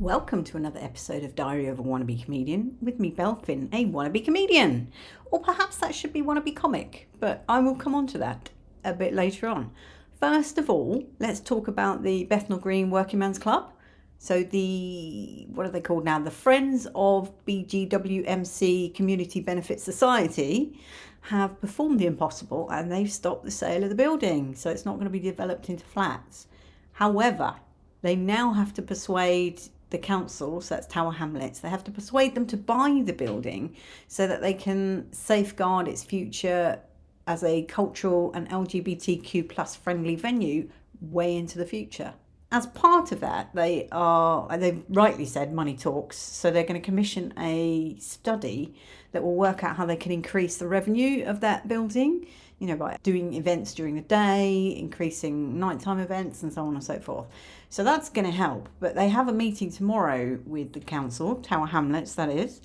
Welcome to another episode of Diary of a Wannabe Comedian with me, Belle, a wannabe comedian. Or perhaps that should be wannabe comic, but I will come on to that a bit later on. First of all, let's talk about the Bethnal Green Working Men's Club. So what are they called now? The Friends of BGWMC Community Benefit Society have performed the impossible and they've stopped the sale of the building. So it's not going to be developed into flats. However, they now have to persuade the council, so that's Tower Hamlets, they have to persuade them to buy the building so that they can safeguard its future as a cultural and LGBTQ plus friendly venue way into the future. As part of that, they've rightly said money talks, so they're going to commission a study that will work out how they can increase the revenue of that building, by doing events during the day, increasing nighttime events and so on and so forth. So that's going to help. But they have a meeting tomorrow with the council, Tower Hamlets that is,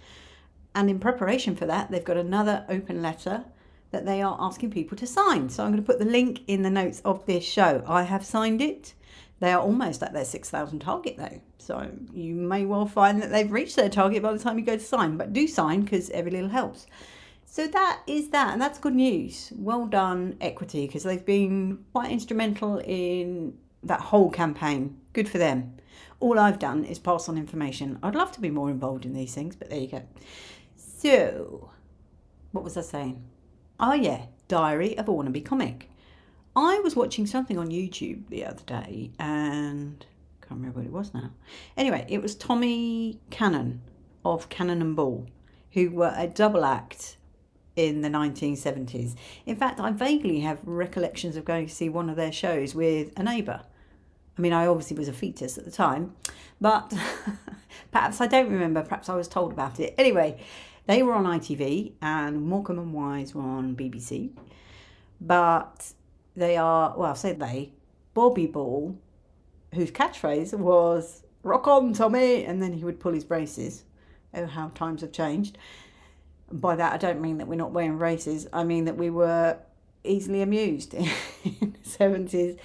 and in preparation for that, they've got another open letter that they are asking people to sign. So I'm going to put the link in the notes of this show. I have signed it. They are almost at their 6,000 target though. So you may well find that they've reached their target by the time you go to sign. But do sign because every little helps. So that is that. And that's good news. Well done, Equity, because they've been quite instrumental in that whole campaign. Good for them. All I've done is pass on information. I'd love to be more involved in these things, but there you go. So, what was I saying? Oh yeah, Diary of a Wannabe Comic. I was watching something on YouTube the other day and I can't remember what it was now. Anyway, it was Tommy Cannon of Cannon and Ball, who were a double act in the 1970s. In fact, I vaguely have recollections of going to see one of their shows with a neighbour. I mean, I obviously was a fetus at the time, but perhaps I don't remember. Perhaps I was told about it. Anyway, they were on ITV and Morecambe and Wise were on BBC. But they are, well, I say they, Bobby Ball, whose catchphrase was, "Rock on, Tommy," and then he would pull his braces. Oh, how times have changed. By that, I don't mean that we're not wearing braces. I mean that we were easily amused in the 70s.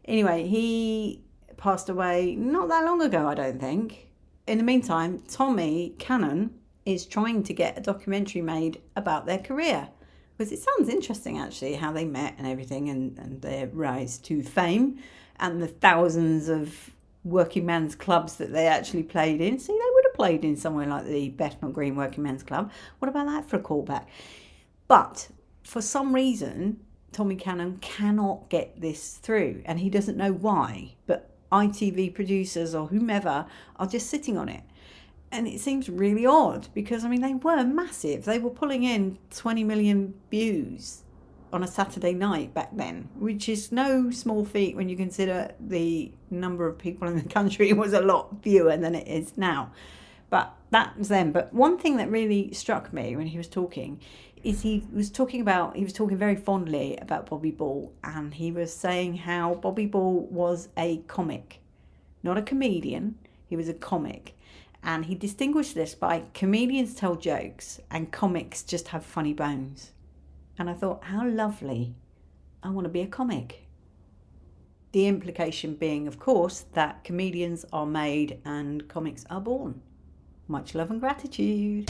Anyway, he passed away not that long ago, I don't think. In the meantime, Tommy Cannon is trying to get a documentary made about their career. Because it sounds interesting, actually, how they met and everything and their rise to fame and the thousands of working men's clubs that they actually played in. See, they would have played in somewhere like the Bethnal Green Working Men's Club. What about that for a callback? But for some reason, Tommy Cannon cannot get this through and he doesn't know why. But ITV producers or whomever are just sitting on it. And it seems really odd because, I mean, they were massive. They were pulling in 20 million views on a Saturday night back then, which is no small feat when you consider the number of people in the country was a lot fewer than it is now. But that was then. But one thing that really struck me when he was talking is he was talking very fondly about Bobby Ball, and he was saying how Bobby Ball was a comic, not a comedian. He was a comic. And he distinguished this by comedians tell jokes and comics just have funny bones. And I thought, how lovely. I want to be a comic. The implication being, of course, that comedians are made and comics are born. Much love and gratitude.